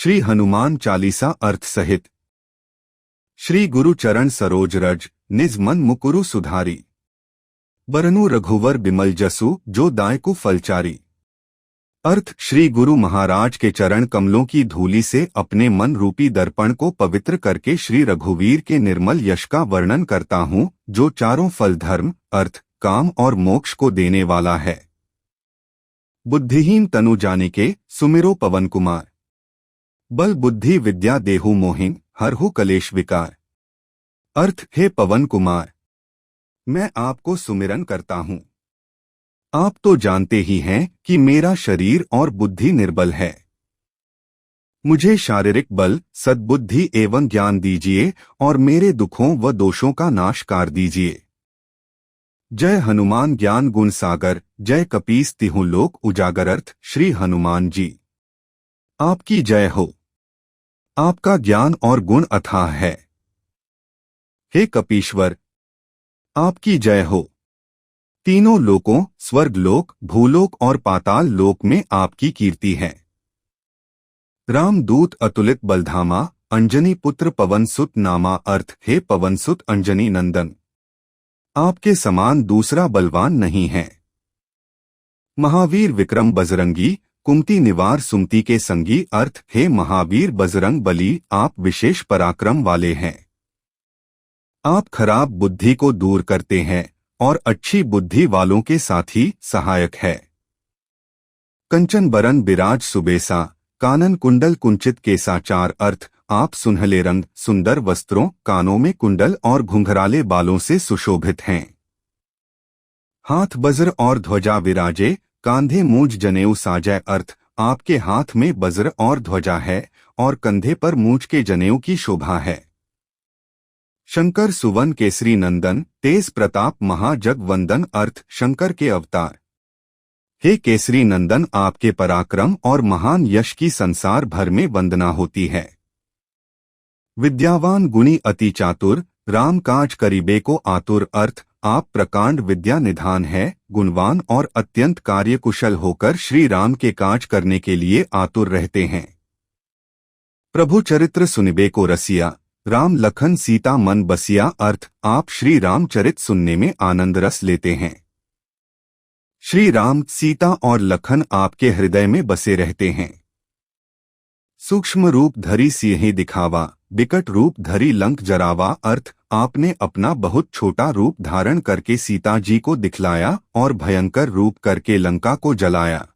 श्री हनुमान चालीसा अर्थ सहित। श्री गुरु चरण सरोज रज निज मन मुकुरु सुधारी। बरनु रघुवर बिमल जसु जो दायकु फलचारी। अर्थ श्री गुरु महाराज के चरण कमलों की धूलि से अपने मन रूपी दर्पण को पवित्र करके श्री रघुवीर के निर्मल यश का वर्णन करता हूँ, जो चारों फल धर्म, अर्थ, काम और मोक्ष को देने वाला है। बुद्धिहीन तनु जानिके सुमिरो पवन कुमार। बल बुद्धि विद्या देहु मोहिन हरहु कलेश विकार। अर्थ हे पवन कुमार, मैं आपको सुमिरन करता हूँ। आप तो जानते ही हैं कि मेरा शरीर और बुद्धि निर्बल है। मुझे शारीरिक बल, सद्बुद्धि एवं ज्ञान दीजिए और मेरे दुखों व दोषों का नाश कर दीजिए। जय हनुमान ज्ञान गुण सागर, जय कपीस तिहु लोक उजागर। अर्थ श्री हनुमान जी, आपकी जय हो। आपका ज्ञान और गुण अथाह है। हे कपीश्वर, आपकी जय हो। तीनों लोकों, स्वर्गलोक, भूलोक और पाताल लोक में आपकी कीर्ति है। रामदूत अतुलित बलधामा, अंजनी पुत्र पवन सुत नामा। अर्थ हे पवन सुत अंजनी नंदन, आपके समान दूसरा बलवान नहीं है। महावीर विक्रम बजरंगी, कुमति निवार सुमति के संगी। अर्थ हे महावीर बजरंग बली, आप विशेष पराक्रम वाले हैं। आप खराब बुद्धि को दूर करते हैं और अच्छी बुद्धि वालों के साथी सहायक है। कंचन बरन बिराज सुबेसा, कानन कुंडल कुंचित केसाचार। अर्थ आप सुनहले रंग, सुंदर वस्त्रों, कानों में कुंडल और घुंघराले बालों से सुशोभित हैं। हाथ बज्र और ध्वजा विराजे, कांधे मूंज जनेऊ साजय। अर्थ आपके हाथ में बज्र और ध्वजा है और कंधे पर मूंज के जनेऊ की शोभा है। शंकर सुवन केसरी नंदन, तेज प्रताप महाजग वंदन। अर्थ शंकर के अवतार। हे केसरी नंदन, आपके पराक्रम और महान यश की संसार भर में वंदना होती है। विद्यावान गुणी अति चातुर, राम काज करीबे को आतुर। अर्थ आप प्रकांड विद्या निधान है, गुणवान और अत्यंत कार्यकुशल होकर श्री राम के काज करने के लिए आतुर रहते हैं। प्रभु चरित्र सुनिबे को रसिया, राम लखन सीता मन बसिया। अर्थ आप श्री रामचरित सुनने में आनंद रस लेते हैं। श्री राम, सीता और लखन आपके हृदय में बसे रहते हैं। सूक्ष्म रूप धरी सिंह दिखावा, विकट रूप धरी लंक जरावा। अर्थ आपने अपना बहुत छोटा रूप धारण करके सीता जी को दिखलाया और भयंकर रूप करके लंका को जलाया।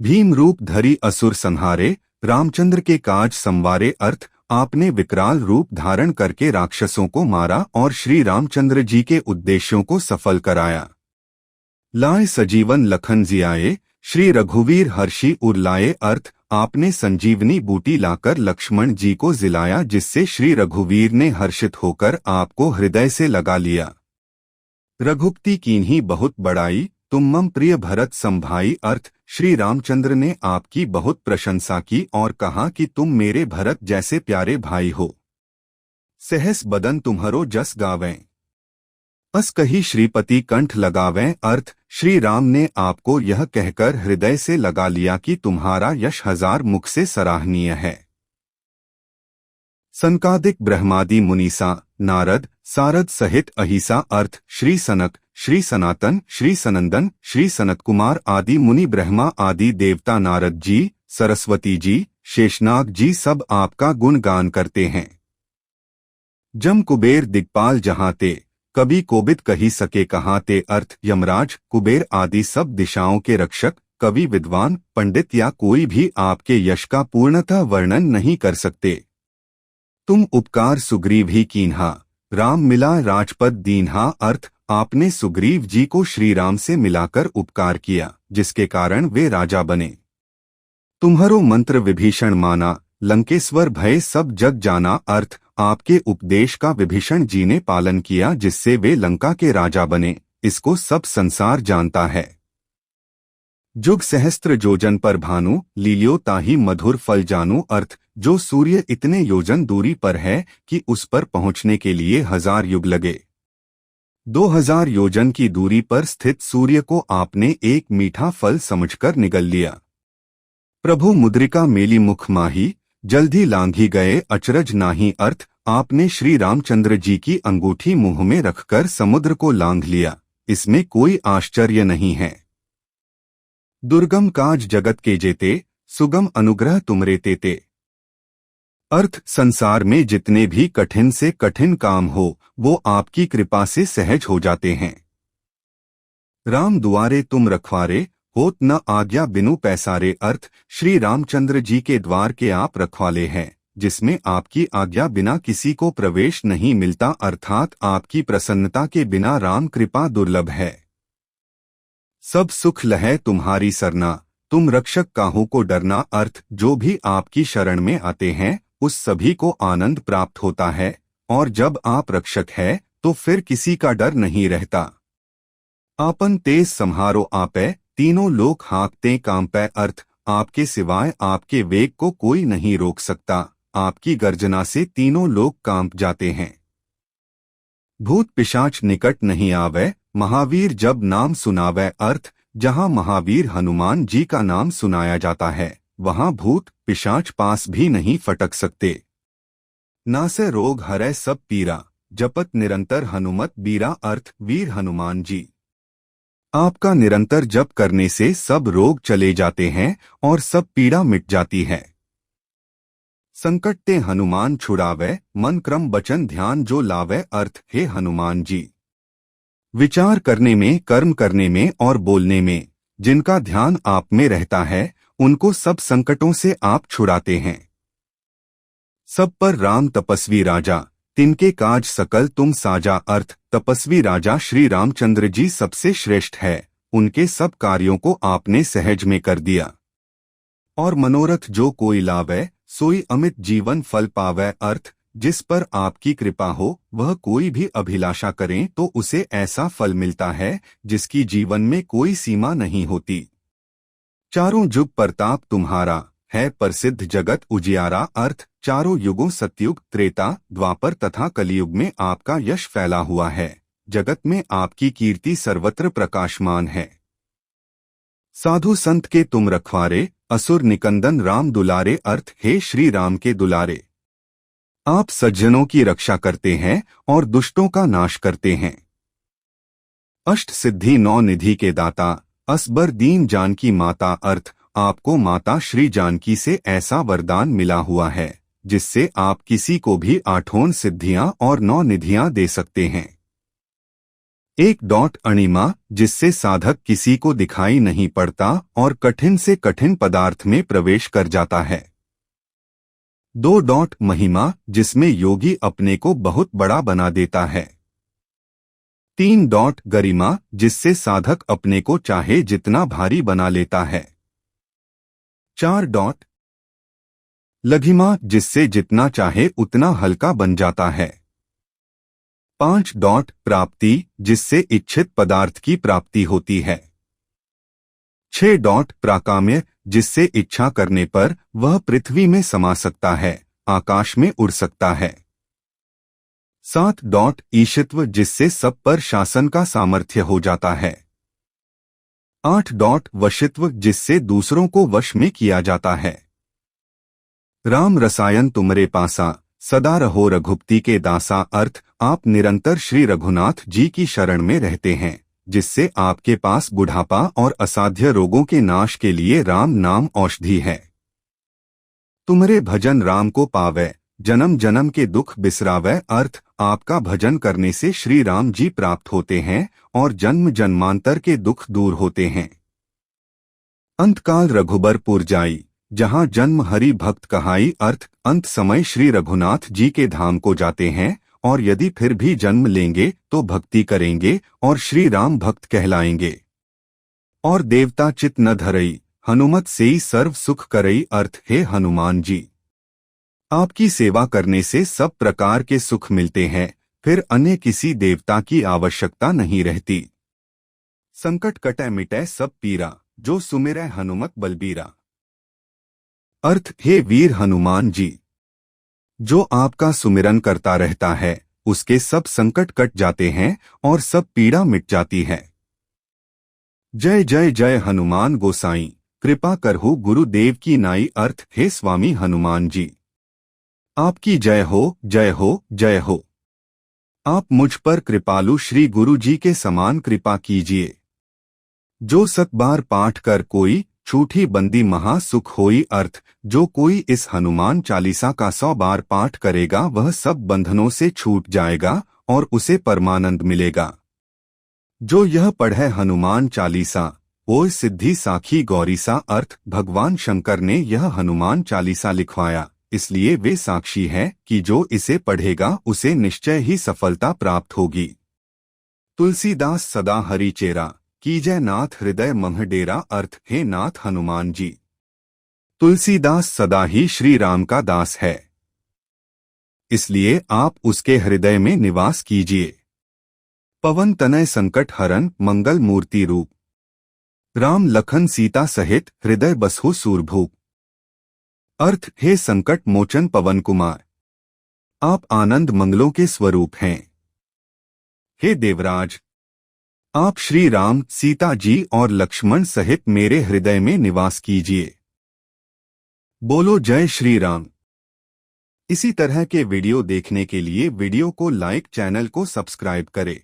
भीम रूप धरी असुर संहारे, रामचंद्र के काज संवारे। अर्थ आपने विकराल रूप धारण करके राक्षसों को मारा और श्री रामचंद्र जी के उद्देश्यों को सफल कराया। लाए सजीवन लखन जियाए, श्री रघुवीर हर्षि उर लाए। अर्थ आपने संजीवनी बूटी लाकर लक्ष्मण जी को जिलाया, जिससे श्री रघुवीर ने हर्षित होकर आपको हृदय से लगा लिया। रघुपति कीन्ही बहुत बड़ाई, तुम मम प्रिय भरत संभाई। अर्थ श्री रामचंद्र ने आपकी बहुत प्रशंसा की और कहा कि तुम मेरे भरत जैसे प्यारे भाई हो। सहस बदन तुम्हरो जस गावें, अस कही श्रीपति कंठ लगावें। अर्थ श्री राम ने आपको यह कहकर हृदय से लगा लिया कि तुम्हारा यश हजार मुख से सराहनीय है। सनकादिक ब्रह्मादि मुनीसा, नारद सारद सहित अहिसा। अर्थ श्री सनक, श्री सनातन, श्री सनंदन, श्री सनत कुमार आदि मुनि, ब्रह्मा आदि देवता, नारद जी, सरस्वती जी, शेषनाग जी सब आपका गुणगान करते हैं। जम कुबेर दिक्पाल जहाँ ते, कभी कोबिद कही सके कहाँ ते। अर्थ यमराज, कुबेर आदि सब दिशाओं के रक्षक, कवि, विद्वान, पंडित या कोई भी आपके यश का पूर्णतः वर्णन नहीं कर सकते। तुम उपकार सुग्रीव ही कीन्हा, राम मिला राजपद दीन्हा। अर्थ आपने सुग्रीव जी को श्री राम से मिलाकर उपकार किया, जिसके कारण वे राजा बने। तुम्हारो मंत्र विभीषण माना, लंकेश्वर भय सब जग जाना। अर्थ आपके उपदेश का विभीषण जी ने पालन किया, जिससे वे लंका के राजा बने। इसको सब संसार जानता है। जुग सहस्त्र योजन पर भानु, लील्यो ताहि मधुर फल जानू। अर्थ जो सूर्य इतने योजन दूरी पर है कि उस पर पहुंचने के लिए 1000 युग लगे। 2000 योजन की दूरी पर स्थित सूर्य को आपने एक मीठा फल समझकर निगल लिया। प्रभु मुद्रिका मेली मुख माही, जल्द ही लांघी गए अचरज नाही अर्थ आपने श्री रामचंद्र जी की अंगूठी मुंह में रखकर समुद्र को लांघ लिया, इसमें कोई आश्चर्य नहीं है। दुर्गम काज जगत के जेते, सुगम अनुग्रह तुमरे तेते। अर्थ संसार में जितने भी कठिन से कठिन काम हो वो आपकी कृपा से सहज हो जाते हैं। राम दुआरे तुम रखवारे, होत न आज्ञा बिनु पैसारे। अर्थ श्री रामचंद्र जी के द्वार के आप रखवाले हैं, जिसमें आपकी आज्ञा बिना किसी को प्रवेश नहीं मिलता, अर्थात आपकी प्रसन्नता के बिना राम कृपा दुर्लभ है। सब सुख लहै तुम्हारी सरना, तुम रक्षक काहू को डरना। अर्थ जो भी आपकी शरण में आते हैं उस सभी को आनंद प्राप्त होता है, और जब आप रक्षक है तो फिर किसी का डर नहीं रहता। आपन तेज संहारो आपै, तीनों लोग हाँकते कांपै। अर्थ आपके सिवाय आपके वेग को कोई नहीं रोक सकता, आपकी गर्जना से तीनों लोग कांप जाते हैं। भूत पिशाच निकट नहीं आवे, महावीर जब नाम सुनावे। अर्थ जहाँ महावीर हनुमान जी का नाम सुनाया जाता है वहाँ भूत पिशाच पास भी नहीं फटक सकते। नासे रोग हरै सब पीरा, जपत निरंतर हनुमत बीरा। अर्थ वीर हनुमान जी आपका निरंतर जप करने से सब रोग चले जाते हैं और सब पीड़ा मिट जाती है। संकट ते हनुमान छुड़ावे, मन क्रम वचन ध्यान जो लावे। अर्थ हे हनुमान जी विचार करने में, कर्म करने में और बोलने में जिनका ध्यान आप में रहता है उनको सब संकटों से आप छुड़ाते हैं। सब पर राम तपस्वी राजा, तिनके काज सकल तुम साजा। अर्थ तपस्वी राजा श्री रामचंद्र जी सबसे श्रेष्ठ है, उनके सब कार्यों को आपने सहज में कर दिया। और मनोरथ जो कोई लावे, सोई अमित जीवन फल पावे। अर्थ जिस पर आपकी कृपा हो वह कोई भी अभिलाषा करें तो उसे ऐसा फल मिलता है जिसकी जीवन में कोई सीमा नहीं होती। चारों युग प्रताप तुम्हारा, है प्रसिद्ध जगत उजियारा। अर्थ चारों युगों सतयुग, त्रेता, द्वापर तथा कलियुग में आपका यश फैला हुआ है, जगत में आपकी कीर्ति सर्वत्र प्रकाशमान है। साधु संत के तुम रखवारे, असुर निकंदन राम दुलारे। अर्थ हे श्री राम के दुलारे आप सज्जनों की रक्षा करते हैं और दुष्टों का नाश करते हैं। अष्ट सिद्धि नौ निधि के दाता, असबर दीन जानकी माता। अर्थ आपको माता श्री जानकी से ऐसा वरदान मिला हुआ है जिससे आप किसी को भी 8 सिद्धियां और 9 निधियां दे सकते हैं। एक अणिमा जिससे साधक किसी को दिखाई नहीं पड़ता और कठिन से कठिन पदार्थ में प्रवेश कर जाता है। 2 महिमा जिसमें योगी अपने को बहुत बड़ा बना देता है। 3 गरिमा जिससे साधक अपने को चाहे जितना भारी बना लेता है। 4 लघिमा जिससे जितना चाहे उतना हल्का बन जाता है। 5 प्राप्ति जिससे इच्छित पदार्थ की प्राप्ति होती है। 6 प्राकाम्य जिससे इच्छा करने पर वह पृथ्वी में समा सकता है, आकाश में उड़ सकता है। 7 ईशित्व जिससे सब पर शासन का सामर्थ्य हो जाता है। 8 वशित्व जिससे दूसरों को वश में किया जाता है। राम रसायन तुमरे पासा, सदा रहो रघुपति के दासा। अर्थ आप निरंतर श्री रघुनाथ जी की शरण में रहते हैं, जिससे आपके पास बुढ़ापा और असाध्य रोगों के नाश के लिए राम नाम औषधि है। तुमरे भजन राम को पावे, जन्म जन्म के दुख बिसरावे। अर्थ आपका भजन करने से श्री राम जी प्राप्त होते हैं और जन्म जन्मांतर के दुख दूर होते हैं। अंतकाल रघुबरपुर जाई, जहाँ जन्म हरि भक्त कहाई। अर्थ अंत समय श्री रघुनाथ जी के धाम को जाते हैं और यदि फिर भी जन्म लेंगे तो भक्ति करेंगे और श्री राम भक्त कहलाएंगे। और देवता चित न धरई, हनुमत सेई सर्व सुख करई। अर्थ हे हनुमान जी आपकी सेवा करने से सब प्रकार के सुख मिलते हैं, फिर अन्य किसी देवता की आवश्यकता नहीं रहती। संकट कटै मिटै सब पीरा, जो सुमिरै हनुमत बलबीरा। अर्थ हे वीर हनुमान जी जो आपका सुमिरन करता रहता है उसके सब संकट कट जाते हैं और सब पीड़ा मिट जाती है। जय जय जय हनुमान गोसाई, कृपा करहु गुरुदेव की नाई। अर्थ, हे स्वामी हनुमान जी, आपकी जय हो, जय हो, जय हो। आप मुझ पर कृपालु श्री गुरु जी के समान कृपा कीजिए। जो 7 बार पाठ कर कोई, छूटी बंदी महा सुख होई। अर्थ, जो कोई इस हनुमान चालीसा का 100 बार पाठ करेगा वह सब बंधनों से छूट जाएगा और उसे परमानंद मिलेगा। जो यह पढ़े हनुमान चालीसा, ओय सिद्धि साखी गौरीसा। अर्थ, भगवान शंकर ने यह हनुमान चालीसा लिखवाया, इसलिए वे साक्षी हैं कि जो इसे पढ़ेगा उसे निश्चय ही सफलता प्राप्त होगी। तुलसीदास सदा हरि चेरा, कीजय नाथ हृदय मह डेरा। अर्थ, हे नाथ हनुमान जी, तुलसीदास सदा ही श्री राम का दास है, इसलिए आप उसके हृदय में निवास कीजिए। पवन तनय संकट हरन मंगल मूर्ति रूप, राम लखन सीता सहित हृदय बसहु सूरभूप। अर्थ, हे संकट मोचन पवन कुमार, आप आनंद मंगलों के स्वरूप हैं। हे देवराज, आप श्री राम, सीता जी और लक्ष्मण सहित मेरे हृदय में निवास कीजिए। बोलो जय श्री राम। इसी तरह के वीडियो देखने के लिए वीडियो को लाइक, चैनल को सब्सक्राइब करें।